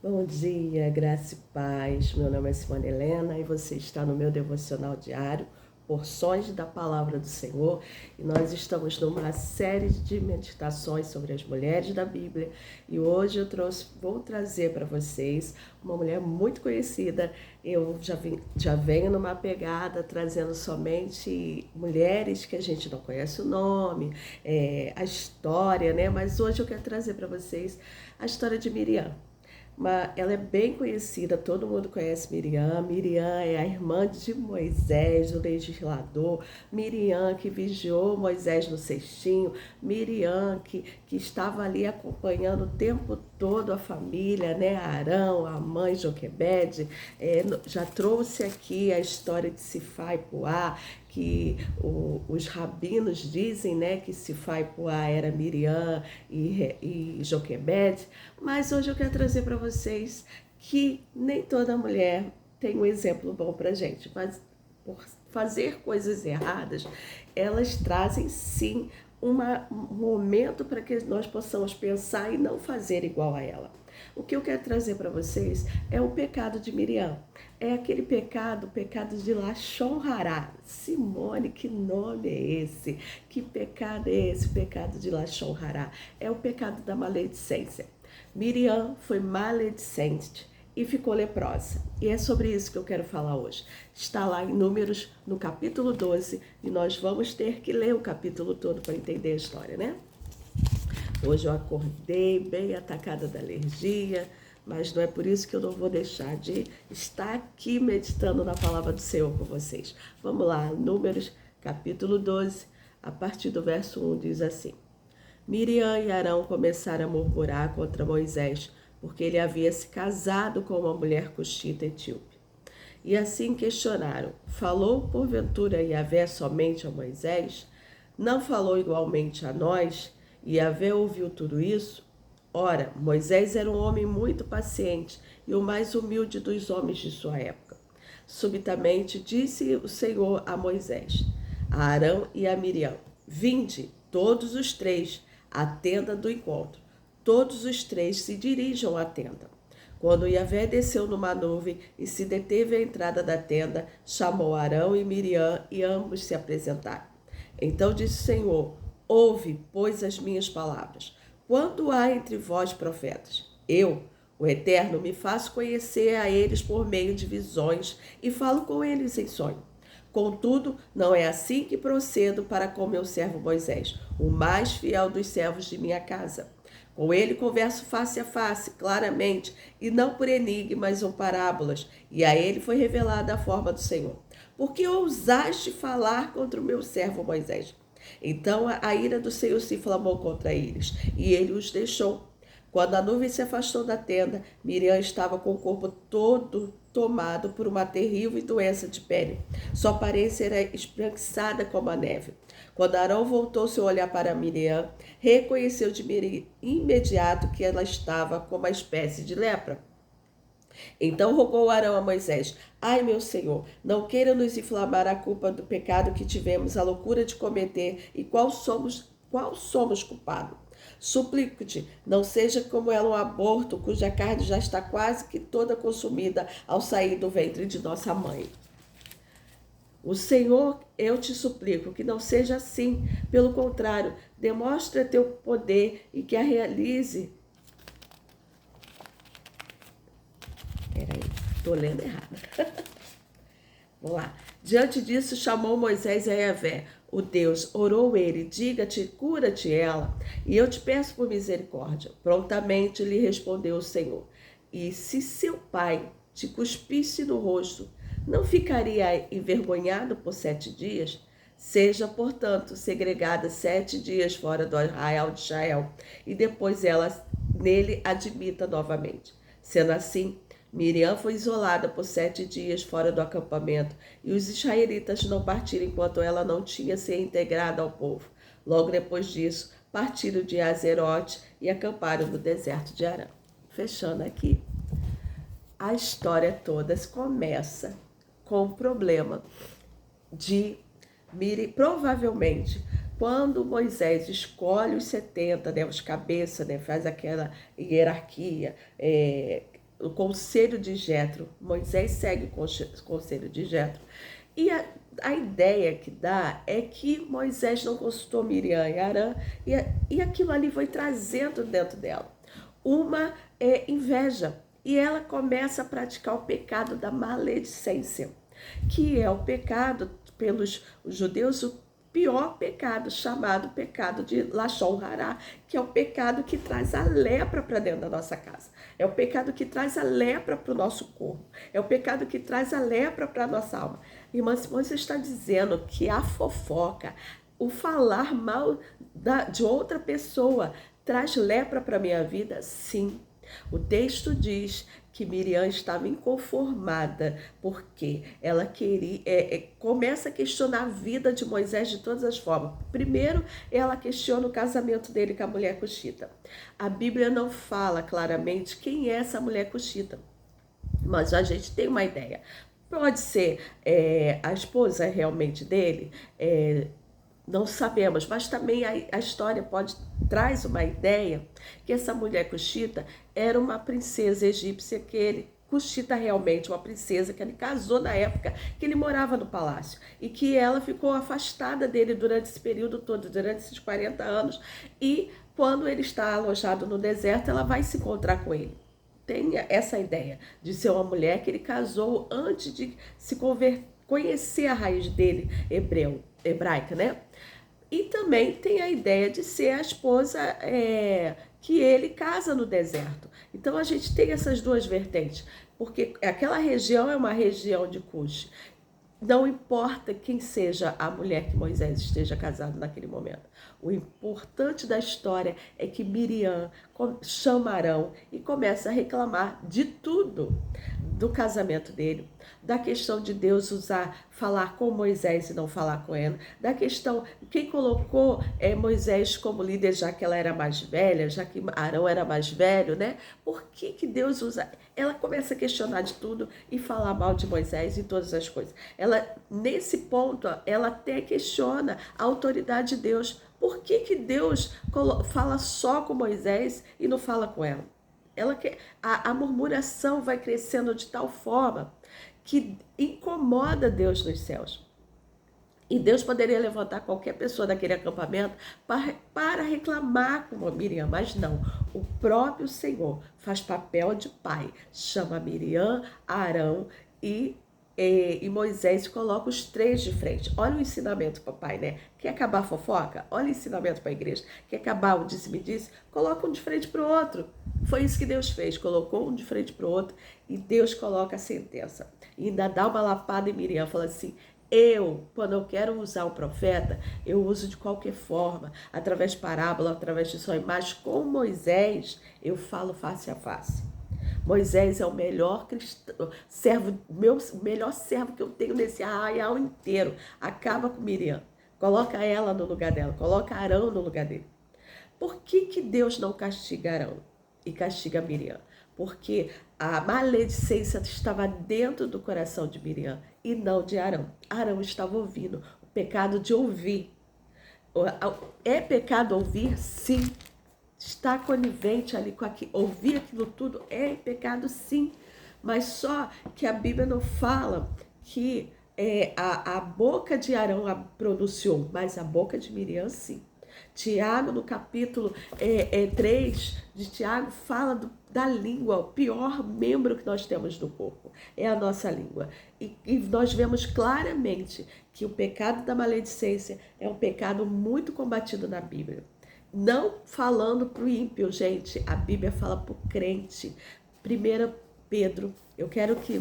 Bom dia, graça e paz. Meu nome é Simone Helena e você está no meu devocional diário, Porções da Palavra do Senhor. E nós estamos numa série de meditações sobre as mulheres da Bíblia. E hoje vou trazer para vocês uma mulher muito conhecida. Eu já venho numa pegada trazendo somente mulheres que a gente não conhece o nome, a história, né? Mas hoje eu quero trazer para vocês a história de Miriam. Ela é bem conhecida, todo mundo conhece Miriam. Miriam é a irmã de Moisés, o legislador. Miriam que vigiou Moisés no cestinho. Miriam que estava ali acompanhando o tempo todo a família, né? Arão, a mãe Joquebede. Já trouxe aqui a história de Sifá e Puá, que os rabinos dizem, né, que Sifá e Puá era Miriam e Joquebede, mas hoje eu quero trazer para vocês que nem toda mulher tem um exemplo bom para gente, mas por fazer coisas erradas, elas trazem sim um momento para que nós possamos pensar e não fazer igual a ela. O que eu quero trazer para vocês é o pecado de Miriam. É aquele pecado, o pecado de Lashon Hará. Simone, que nome é esse? Que pecado é esse, o pecado de Lashon Hará? É o pecado da maledicência. Miriam foi maledicente e ficou leprosa. E é sobre isso que eu quero falar hoje. Está lá em Números, no capítulo 12, e nós vamos ter que ler o capítulo todo para entender a história, né? Hoje eu acordei bem atacada da alergia, mas não é por isso que eu não vou deixar de estar aqui meditando na palavra do Senhor com vocês. Vamos lá, Números, capítulo 12, a partir do verso 1, diz assim: Miriam e Arão começaram a murmurar contra Moisés, porque ele havia se casado com uma mulher cuxita etíope. E assim questionaram: falou porventura Yahvé somente a Moisés? Não falou igualmente a nós? E Yahvé ouviu tudo isso? Ora, Moisés era um homem muito paciente e o mais humilde dos homens de sua época. Subitamente disse o Senhor a Moisés, a Arão e a Miriam: vinde, todos os três, à tenda do encontro. Todos os três se dirijam à tenda. Quando Yahvé desceu numa nuvem e se deteve à entrada da tenda, chamou Arão e Miriam e ambos se apresentaram. Então disse o Senhor: ouve, pois, as minhas palavras. Quando há entre vós profetas, eu, o Eterno, me faço conhecer a eles por meio de visões e falo com eles em sonho. Contudo, não é assim que procedo para com meu servo Moisés, o mais fiel dos servos de minha casa. Com ele converso face a face, claramente, e não por enigmas ou parábolas, e a ele foi revelada a forma do Senhor. Porque ousaste falar contra o meu servo Moisés? Então a ira do Senhor se inflamou contra eles, e ele os deixou. Quando a nuvem se afastou da tenda, Miriam estava com o corpo todo tomado por uma terrível doença de pele. Sua aparência era esbranquiçada como a neve. Quando Arão voltou seu olhar para Miriam, reconheceu de imediato que ela estava com uma espécie de lepra. Então rogou Arão a Moisés: ai, meu senhor, não queira nos inflamar a culpa do pecado que tivemos, a loucura de cometer, e qual somos culpados. Suplico-te, não seja como ela um aborto, cuja carne já está quase que toda consumida ao sair do ventre de nossa mãe. O Senhor, eu te suplico que não seja assim. Pelo contrário, demonstra teu poder e que a realize. Peraí, estou lendo errado. Vamos lá. Diante disso, chamou Moisés a Yahvé, o Deus, orou ele: diga-te, cura-te ela, e eu te peço por misericórdia. Prontamente lhe respondeu o Senhor: e se seu pai te cuspisse no rosto, não ficaria envergonhado por 7 dias? Seja, portanto, segregada 7 dias fora do arraial de Israel, e depois ela nele admita novamente. Sendo assim, Miriam foi isolada por 7 dias fora do acampamento, e os israelitas não partiram enquanto ela não tinha se integrado ao povo. Logo depois disso, partiram de Azerote e acamparam no deserto de Arã. Fechando aqui, a história toda começa com o problema de Miriam. Provavelmente, quando Moisés escolhe os 70, né, os cabeças, né, faz aquela hierarquia, o conselho de Jetro. Moisés segue o conselho de Jetro. E a ideia que dá é que Moisés não consultou Miriam e Arã, e aquilo ali foi trazendo dentro dela uma inveja. E ela começa a praticar o pecado da maledicência, que é o pecado, pelos judeus, o pior pecado, chamado pecado de Lashon Hará, que é o pecado que traz a lepra para dentro da nossa casa. É o pecado que traz a lepra para o nosso corpo. É o pecado que traz a lepra para a nossa alma. Irmã Simone, você está dizendo que a fofoca, o falar mal de outra pessoa, traz lepra para a minha vida? Sim. O texto diz que Miriam estava inconformada, porque ela queria, começa a questionar a vida de Moisés de todas as formas. Primeiro, ela questiona o casamento dele com a mulher cuxita. A Bíblia não fala claramente quem é essa mulher cuxita, mas a gente tem uma ideia. Pode ser a esposa realmente dele, não sabemos, mas também a história traz uma ideia que essa mulher cuxita era uma princesa egípcia, cuxita realmente, uma princesa que ele casou na época que ele morava no palácio, e que ela ficou afastada dele durante esse período todo, durante esses 40 anos, e quando ele está alojado no deserto, ela vai se encontrar com ele. Tem essa ideia de ser uma mulher que ele casou antes de se conhecer a raiz dele, hebraica, né? E também tem a ideia de ser a esposa que ele casa no deserto. Então a gente tem essas duas vertentes, porque aquela região é uma região de Cush. Não importa quem seja a mulher que Moisés esteja casado naquele momento. O importante da história é que Miriam chama Arão e começa a reclamar de tudo, do casamento dele, da questão de Deus falar com Moisés e não falar com ela, da questão, quem colocou Moisés como líder, já que ela era mais velha, já que Arão era mais velho, né? Por que Deus usa? Ela começa a questionar de tudo e falar mal de Moisés e todas as coisas. Nesse ponto, ela até questiona a autoridade de Deus. Por que Deus fala só com Moisés e não fala com ela? A murmuração vai crescendo de tal forma que incomoda Deus nos céus. E Deus poderia levantar qualquer pessoa daquele acampamento para reclamar com Miriam, mas não. O próprio Senhor faz papel de pai, chama Miriam, Arão e Moisés, coloca os três de frente. Olha o ensinamento, papai, né? Quer acabar a fofoca? Olha o ensinamento para a igreja. Quer acabar o disse-me-disse? Coloca um de frente para o outro. Foi isso que Deus fez, colocou um de frente para o outro e Deus coloca a sentença. E ainda dá uma lapada em Miriam, fala assim: quando eu quero usar o profeta, eu uso de qualquer forma, através de parábola, através de sonho, mas com Moisés eu falo face a face. Moisés é o melhor servo, o melhor servo que eu tenho nesse arraial inteiro. Acaba com Miriam, coloca ela no lugar dela, coloca Arão no lugar dele. Por que Deus não castiga Arão e castiga Miriam? Porque a maledicência estava dentro do coração de Miriam e não de Arão. Arão estava ouvindo, o pecado de ouvir. É pecado ouvir? Sim. Está conivente ali com aquilo, ouvir aquilo tudo é pecado, sim. Mas só que a Bíblia não fala que a boca de Arão a pronunciou, mas a boca de Miriam, sim. Tiago, no capítulo 3 de Tiago, fala da língua. O pior membro que nós temos no corpo é a nossa língua. E nós vemos claramente que o pecado da maledicência é um pecado muito combatido na Bíblia. Não falando para o ímpio, gente. A Bíblia fala para o crente. 1 Pedro,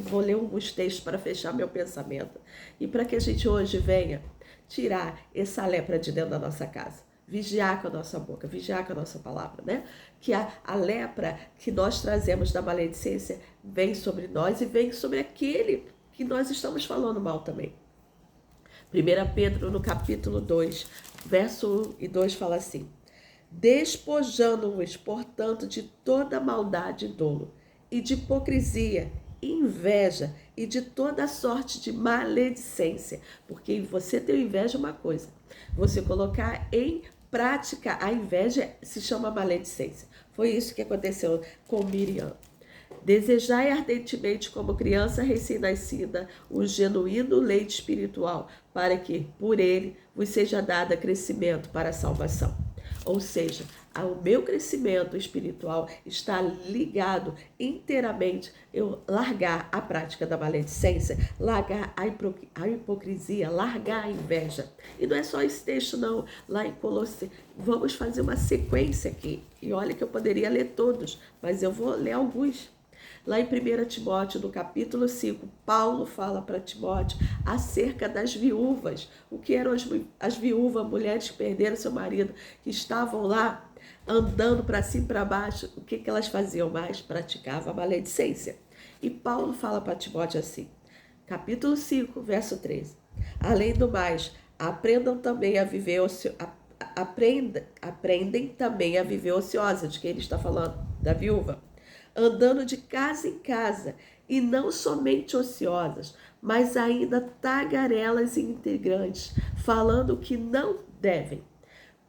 vou ler alguns textos para fechar meu pensamento. E para que a gente hoje venha tirar essa lepra de dentro da nossa casa. Vigiar com a nossa boca, vigiar com a nossa palavra, né? Que a lepra que nós trazemos da maledicência vem sobre nós e vem sobre aquele que nós estamos falando mal também. 1 Pedro, no capítulo 2, verso 1 e 2, fala assim: despojando-vos, portanto, de toda maldade e dolo, e de hipocrisia, inveja e de toda sorte de maledicência. Porque você ter inveja é uma coisa, você colocar em prática a inveja se chama maledicência. Foi isso que aconteceu com Miriam. Desejai ardentemente, como criança recém-nascida, o genuíno leite espiritual, para que, por ele, vos seja dado crescimento para a salvação. Ou seja, o meu crescimento espiritual está ligado inteiramente eu largar a prática da maledicência, largar a hipocrisia, largar a inveja. E não é só esse texto não, lá em Colossenses. Vamos fazer uma sequência aqui. E olha que eu poderia ler todos, mas eu vou ler alguns. Lá em 1 Timóteo, no capítulo 5, Paulo fala para Timóteo acerca das viúvas. O que eram as viúvas, mulheres que perderam seu marido, que estavam lá andando para cima e para baixo. O que elas faziam mais? Praticavam a maledicência. E Paulo fala para Timóteo assim, capítulo 5, verso 13. Além do mais, aprendem também a viver ociosa, de quem ele está falando, da viúva, andando de casa em casa, e não somente ociosas, mas ainda tagarelas e integrantes, falando o que não devem.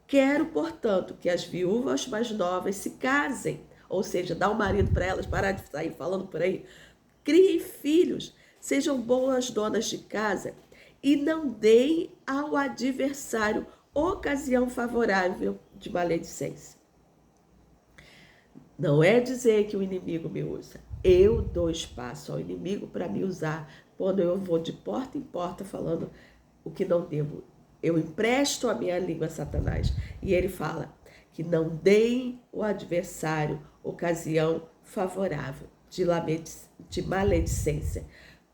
Quero, portanto, que as viúvas mais novas se casem, ou seja, dá um marido para elas, parar de sair falando por aí, criem filhos, sejam boas donas de casa e não deem ao adversário ocasião favorável de maledicência. Não é dizer que o inimigo me usa. Eu dou espaço ao inimigo para me usar quando eu vou de porta em porta falando o que não devo. Eu empresto a minha língua a Satanás. E ele fala que não deem ao adversário ocasião favorável de maledicência,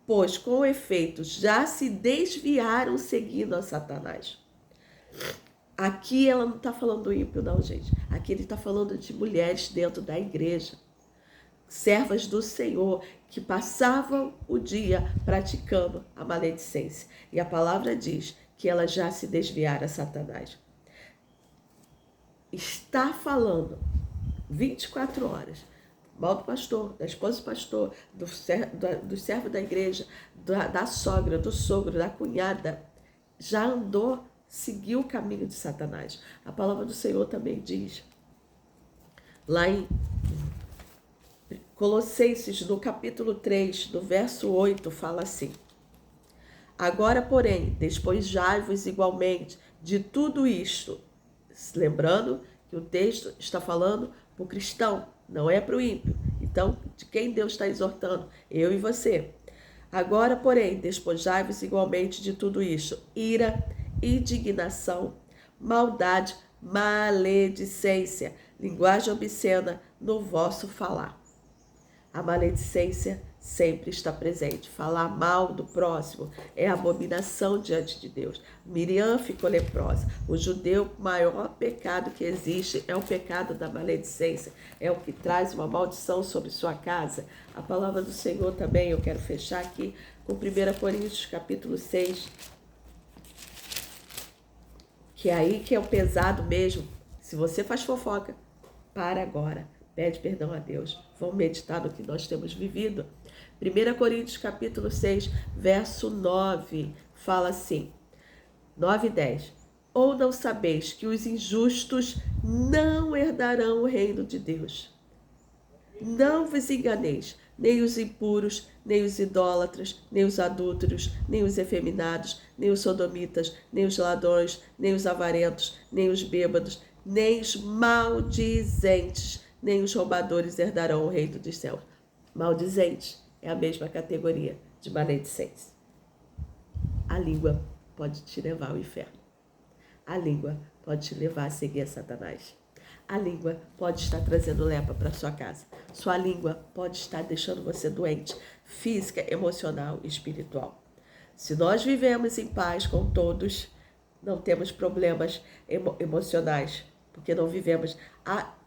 pois com efeito já se desviaram seguindo a Satanás. Aqui ela não está falando do ímpio, não, gente. Aqui ele está falando de mulheres dentro da igreja, servas do Senhor, que passavam o dia praticando a maledicência. E a palavra diz que elas já se desviaram a Satanás. Está falando 24 horas. Mal do pastor, da esposa do pastor, do servo da igreja, da sogra, do sogro, da cunhada, já andou, seguiu o caminho de Satanás. A palavra do Senhor também diz, lá em Colossenses, no capítulo 3, no verso 8, fala assim: agora, porém, despojai-vos igualmente de tudo isto. Lembrando que o texto está falando para o cristão, não é para o ímpio. Então, de quem Deus está exortando? Eu e você. Agora, porém, despojai-vos igualmente de tudo isto: ira, indignação, maldade, maledicência, linguagem obscena no vosso falar. A maledicência sempre está presente. Falar mal do próximo é abominação diante de Deus. Miriam ficou leprosa. O judeu, o maior pecado que existe é o pecado da maledicência. É o que traz uma maldição sobre sua casa. A palavra do Senhor também, eu quero fechar aqui com 1 Coríntios capítulo 6, que é aí que é o pesado mesmo. Se você faz fofoca, para agora. Pede perdão a Deus. Vamos meditar no que nós temos vivido. 1 Coríntios capítulo 6, verso 9, fala assim, 9 e 10. Ou não sabeis que os injustos não herdarão o reino de Deus? Não vos enganeis, nem os impuros, nem os idólatras, nem os adúlteros, nem os efeminados, nem os sodomitas, nem os ladrões, nem os avarentos, nem os bêbados, nem os maldizentes, nem os roubadores herdarão o reino dos céus. Maldizente é a mesma categoria de maledicência. A língua pode te levar ao inferno. A língua pode te levar a seguir a Satanás. A língua pode estar trazendo lepra para sua casa. Sua língua pode estar deixando você doente, física, emocional e espiritual. Se nós vivemos em paz com todos, não temos problemas emocionais, porque não vivemos.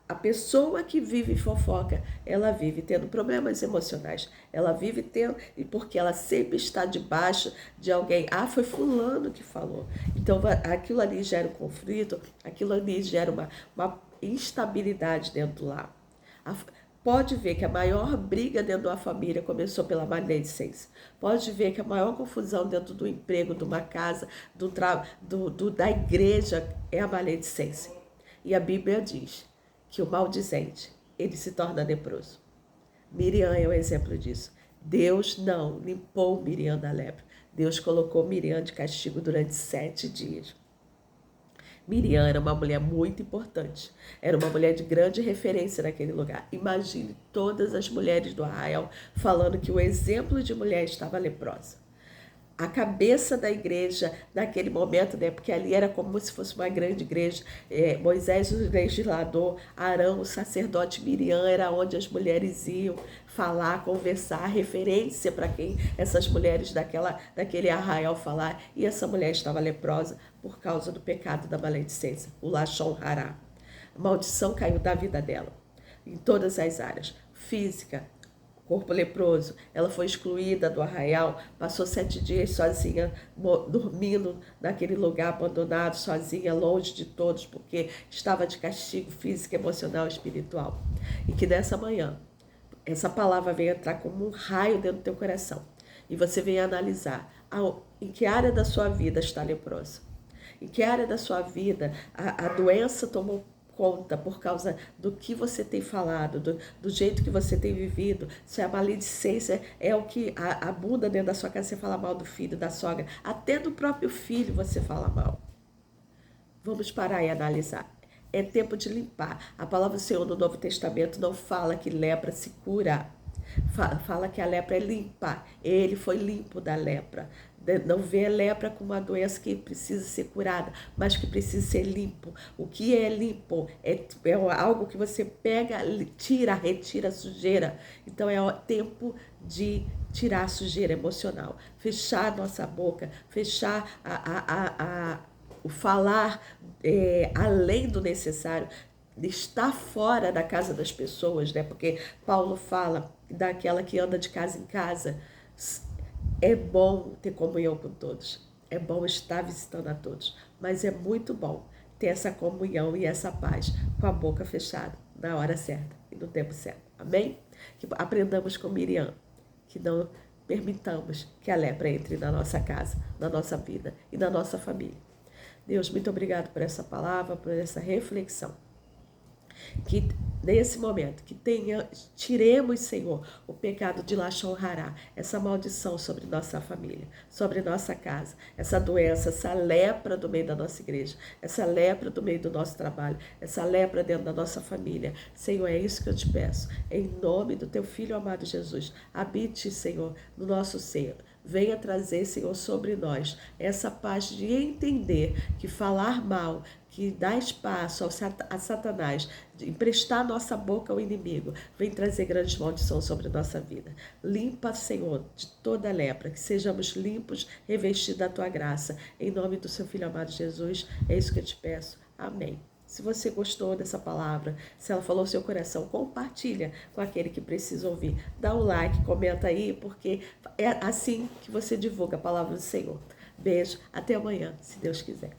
A pessoa que vive fofoca, ela vive tendo problemas emocionais. Ela vive tendo, e porque ela sempre está debaixo de alguém. Ah, foi fulano que falou. Então, aquilo ali gera um conflito, aquilo ali gera uma instabilidade dentro do lar. Pode ver que a maior briga dentro da família começou pela maledicência. Pode ver que a maior confusão dentro do emprego, de uma casa, da igreja é a maledicência. E a Bíblia diz que o maldizente, ele se torna leproso. Miriam é um exemplo disso. Deus não limpou Miriam da lepra. Deus colocou Miriam de castigo durante 7 dias. Miriam era uma mulher muito importante. Era uma mulher de grande referência naquele lugar. Imagine todas as mulheres do arraial falando que o exemplo de mulher estava leprosa. A cabeça da igreja naquele momento, né? Porque ali era como se fosse uma grande igreja. Moisés, o legislador, Arão, o sacerdote, Miriam, era onde as mulheres iam falar, conversar, referência para quem essas mulheres daquele arraial falar. E essa mulher estava leprosa por causa do pecado da maledicência, o Lashon Hará. A maldição caiu da vida dela, em todas as áreas, física, corpo leproso. Ela foi excluída do arraial, passou 7 dias sozinha, dormindo naquele lugar abandonado, sozinha, longe de todos, porque estava de castigo físico, emocional e espiritual. E que nessa manhã, essa palavra venha entrar como um raio dentro do teu coração. E você venha analisar em que área da sua vida está leprosa. Em que área da sua vida a doença tomou conta por causa do que você tem falado, do jeito que você tem vivido. Se a maledicência é o que abunda dentro da sua casa, você fala mal do filho, da sogra, até do próprio filho você fala mal. Vamos parar e analisar. É tempo de limpar. A palavra do Senhor no Novo Testamento não fala que lepra se cura. Fala que a lepra é limpa. Ele foi limpo da lepra. Não vê a lepra como uma doença que precisa ser curada, mas que precisa ser limpo. O que é limpo? É algo que você pega, retira a sujeira. Então é o tempo de tirar a sujeira emocional. Fechar a nossa boca, fechar o falar além do necessário. Estar fora da casa das pessoas, né? Porque Paulo fala daquela que anda de casa em casa. É bom ter comunhão com todos, é bom estar visitando a todos, mas é muito bom ter essa comunhão e essa paz com a boca fechada, na hora certa e no tempo certo. Amém? Que aprendamos com Miriam, que não permitamos que a lepra entre na nossa casa, na nossa vida e na nossa família. Deus, muito obrigado por essa palavra, por essa reflexão. Que nesse momento, tiremos, Senhor, o pecado de Lashon Hará, essa maldição sobre nossa família, sobre nossa casa, essa doença, essa lepra do meio da nossa igreja, essa lepra do meio do nosso trabalho, essa lepra dentro da nossa família. Senhor, é isso que eu te peço, em nome do teu Filho amado Jesus. Habite, Senhor, no nosso ser. Venha trazer, Senhor, sobre nós essa paz de entender que falar mal, que dar espaço a Satanás, de emprestar nossa boca ao inimigo, vem trazer grandes maldições sobre a nossa vida. Limpa, Senhor, de toda lepra, que sejamos limpos, revestidos da tua graça. Em nome do seu Filho amado Jesus, é isso que eu te peço. Amém. Se você gostou dessa palavra, se ela falou no seu coração, compartilha com aquele que precisa ouvir. Dá um like, comenta aí, porque é assim que você divulga a palavra do Senhor. Beijo, até amanhã, se Deus quiser.